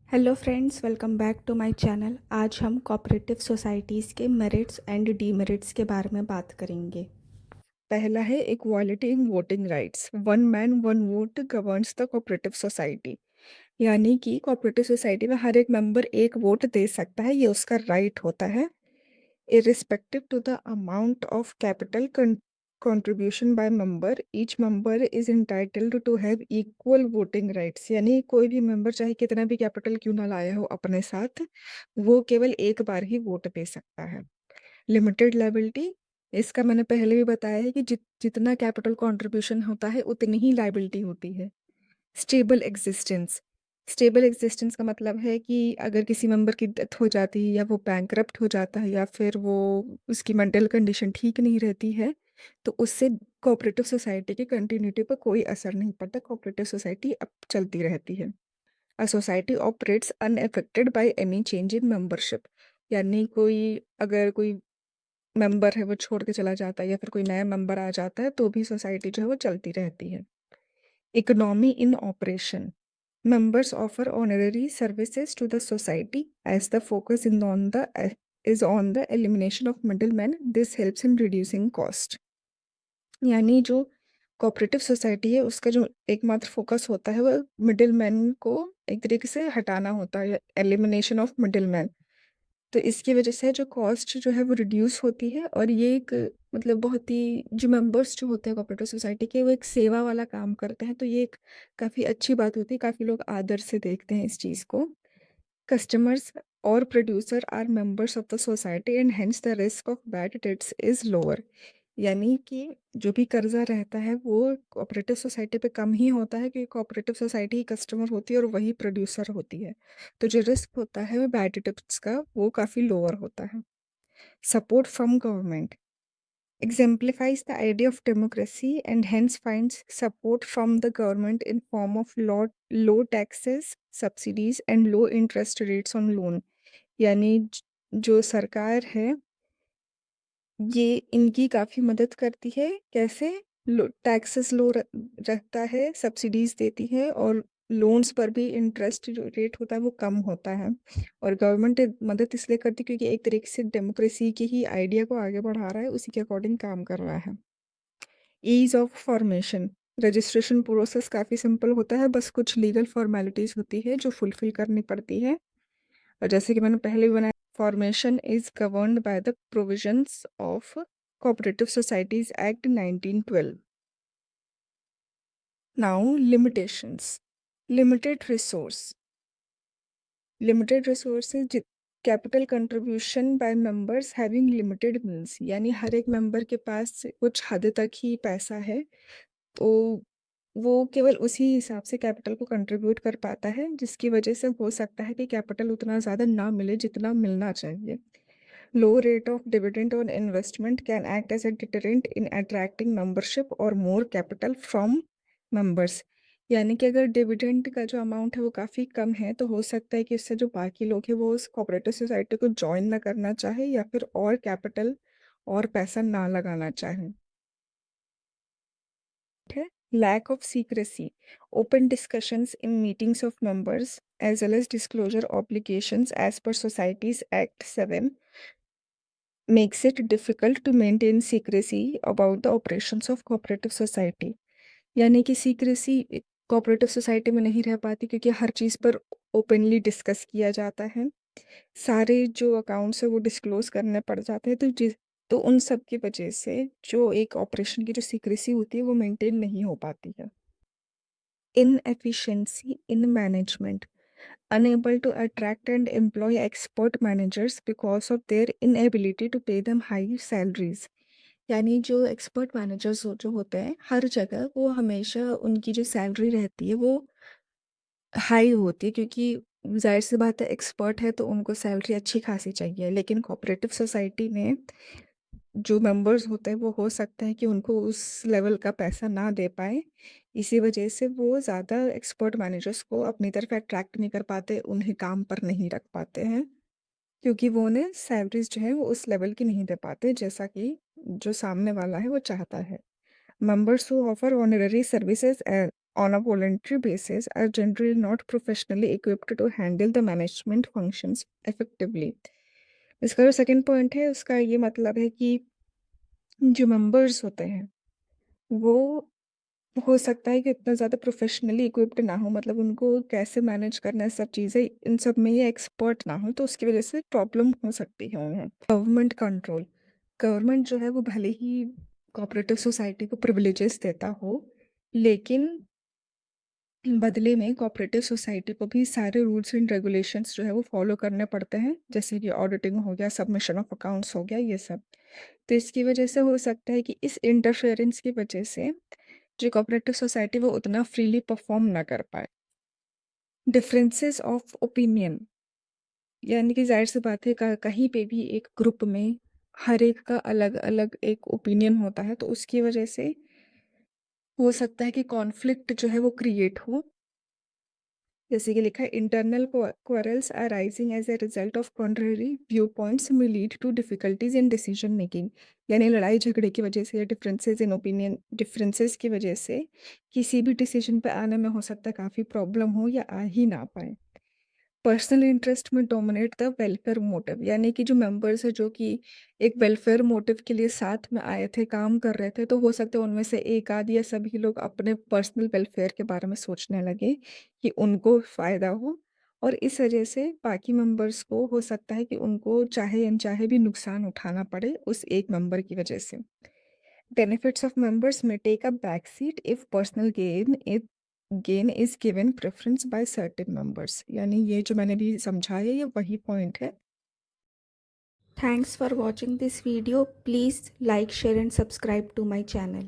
Hello friends, welcome back to my channel. आज हम cooperative societies के मेरिट्स एंड डीमेरिट्स के बारे में बात करेंगे। पहला है equality in voting rights. One man one vote governs the cooperative society. यानी कि कोऑपरेटिव सोसाइटी में हर एक मेंबर एक वोट दे सकता है, ये उसका राइट होता है। Irrespective to the amount of capital contribution by member, each member is entitled to have equal voting rights। यानी कोई भी मेंबर चाहे कितना भी कैपिटल क्यों ना लाया हो अपने साथ, वो केवल एक बार ही वोट दे सकता है। लिमिटेड लायबिलिटी, इसका मैंने पहले भी बताया है कि जितना कैपिटल कंट्रीब्यूशन होता है उतनी ही लायबिलिटी होती है। स्टेबल एग्जिस्टेंस, स्टेबल एग्जिस्टेंस का मतलब है कि अगर किसी मेंबर की डेथ हो जाती है या वो बैंकरप्ट हो जाता है या फिर वो उसकी मेंटल कंडीशन ठीक नहीं रहती है, तो उससे कोऑपरेटिव सोसाइटी की कंटिन्यूटी पर कोई असर नहीं पड़ता। कोऑपरेटिव सोसाइटी अब चलती रहती है। A society operates unaffected by any change in membership. यानी अगर कोई मेंबर है वो छोड़ के चला जाता है या फिर कोई नया मेंबर आ जाता है तो भी सोसाइटी जो है वो चलती रहती है। Economy in operation, members offer honorary services to the society as the focus is on the elimination of middlemen. This helps in reducing cost। यानी जो कोऑपरेटिव सोसाइटी है उसका जो एकमात्र फोकस होता है वो मिडिलमैन को एक तरीके से हटाना होता है, एलिमिनेशन ऑफ मिडिलमैन। तो इसकी वजह से जो कॉस्ट जो है वो रिड्यूस होती है और ये एक मतलब बहुत ही जो मेंबर्स जो होते हैं कोऑपरेटिव सोसाइटी के वो एक सेवा वाला काम करते हैं, तो ये एक काफ़ी अच्छी बात होती है। काफ़ी लोग आदर से देखते हैं इस चीज़ को। कस्टमर्स और producer are members of the society and hence the risk of bad debts is lower. यानी कि जो भी कर्जा रहता है वो कोऑपरेटिव सोसाइटी पे कम ही होता है, क्योंकि कोऑपरेटिव सोसाइटी ही कस्टमर होती है और वही प्रोड्यूसर होती है। तो जो रिस्क होता है बैड डेट्स का वो काफ़ी लोअर होता है। Support from government exemplifies the idea of democracy and hence finds support from the government in form of low taxes, subsidies and low interest rates on loan। यानी जो सरकार है ये इनकी काफ़ी मदद करती है। कैसे? टैक्सेस लो रखता है, सब्सिडीज देती है और लोन्स पर भी इंटरेस्ट जो रेट होता है वो कम होता है। और गवर्नमेंट मदद इसलिए करती है क्योंकि एक तरीके से डेमोक्रेसी की ही आइडिया को आगे बढ़ा रहा है, उसी के अकॉर्डिंग काम कर रहा है। Ease of formation, registration process काफ़ी सिंपल होता है, बस कुछ लीगल फॉर्मेलिटीज़ होती है जो फुलफिल करनी पड़ती है। और जैसे कि मैंने पहले भी बनाया, formation is governed by the provisions of cooperative societies act 1912। Now limitations. Limited resource, limited resources, capital contribution by members having limited means. यानी हर एक मेंबर के पास कुछ हद तक ही पैसा है, तो वो केवल उसी हिसाब से कैपिटल को कंट्रीब्यूट कर पाता है, जिसकी वजह से हो सकता है कि कैपिटल उतना ज़्यादा ना मिले जितना मिलना चाहिए। Low rate of dividend on investment can act as a deterrent in attracting membership और मोर कैपिटल फ्रॉम मेंबर्स। यानी कि अगर डिविडेंड का जो अमाउंट है वो काफ़ी कम है तो हो सकता है कि इससे जो बाकी लोग हैं वो उस कोऑपरेटिव सोसाइटी को ज्वाइन ना करना चाहे या फिर और कैपिटल और पैसा ना लगाना चाहें। है lack of secrecy, open discussions in meetings of members as well as disclosure obligations as per Societies Act 7 makes it difficult to maintain secrecy about the operations of cooperative society। यानी कि secrecy cooperative society में नहीं रह पाती क्योंकि हर चीज़ पर openly discuss किया जाता है। सारे जो अकाउंट्स है वो डिस्क्लोज करने पड़ जाते हैं, तो उन सब की वजह से जो एक ऑपरेशन की जो सीक्रेसी होती है वो मेंटेन नहीं हो पाती है। Inefficiency in management, unable to attract and employ expert managers because of their inability to pay them high salaries। यानी जो एक्सपर्ट मैनेजर्स जो होते हैं हर जगह वो हमेशा उनकी जो सैलरी रहती है वो हाई होती है, क्योंकि जाहिर सी बात है एक्सपर्ट है तो उनको सैलरी अच्छी खासी चाहिए। लेकिन कोऑपरेटिव सोसाइटी में जो मेंबर्स होते हैं वो हो सकता है कि उनको उस लेवल का पैसा ना दे पाए, इसी वजह से वो ज़्यादा एक्सपर्ट मैनेजर्स को अपनी तरफ अट्रैक्ट नहीं कर पाते, उन्हें काम पर नहीं रख पाते हैं, क्योंकि वो उन्हें सैलरीज जो है वो उस लेवल की नहीं दे पाते जैसा कि जो सामने वाला है वो चाहता है। Members who offer honorary services on a voluntary basis are generally not professionally equipped to handle the management functions effectively. इसका जो सेकंड पॉइंट है उसका ये मतलब है कि जो मेंबर्स होते हैं वो हो सकता है कि इतना ज़्यादा प्रोफेशनली इक्विप्ड ना हो, मतलब उनको कैसे मैनेज करना है सब चीज़ें इन सब में ये एक्सपर्ट ना हो, तो उसकी वजह से प्रॉब्लम हो सकती है उन्हें। गवर्नमेंट कंट्रोल, गवर्नमेंट जो है वो भले ही कोऑपरेटिव सोसाइटी को प्रिविलेजेस देता हो, लेकिन बदले में कोऑपरेटिव सोसाइटी को भी सारे रूल्स एंड रेगुलेशंस जो है वो फॉलो करने पड़ते हैं, जैसे कि ऑडिटिंग हो गया, सबमिशन ऑफ अकाउंट्स हो गया, ये सब। तो इसकी वजह से हो सकता है कि इस इंटरफेरेंस की वजह से जो कोऑपरेटिव सोसाइटी वो उतना फ्रीली परफॉर्म ना कर पाए। डिफरेंसेस ऑफ ओपिनियन, यानी कि जाहिर सी बात है कहीं पे भी एक ग्रुप में हर एक का अलग अलग एक ओपिनियन होता है, तो उसकी वजह से हो सकता है कि कॉन्फ्लिक्ट जो है वो क्रिएट हो। जैसे कि लिखा है, internal quarrels arising as a result of contrary view points में lead to difficulties in decision making, यानी लड़ाई झगड़े की वजह से या डिफरेंसेस इन ओपिनियन डिफरेंसेस की वजह से किसी भी डिसीजन पे आने में हो सकता है काफ़ी प्रॉब्लम हो या आ ही ना पाए। पर्सनल इंटरेस्ट में डोमिनेट द वेलफेयर मोटिव, यानी कि जो मेंबर्स है जो कि एक वेलफेयर मोटिव के लिए साथ में आए थे, काम कर रहे थे, तो हो सकता है उनमें से एक आध या सभी लोग अपने पर्सनल वेलफेयर के बारे में सोचने लगे कि उनको फ़ायदा हो, और इस वजह से बाकी मेंबर्स को हो सकता है कि उनको चाहे अनचाहे भी नुकसान उठाना पड़े उस एक मेंबर की वजह से। Benefits of members may take a backseat if personal gain is given preference by certain members, यानी ये जो मैंने भी समझाया ये वही पॉइंट है। Thanks for watching this video. Please like, share and subscribe to my channel.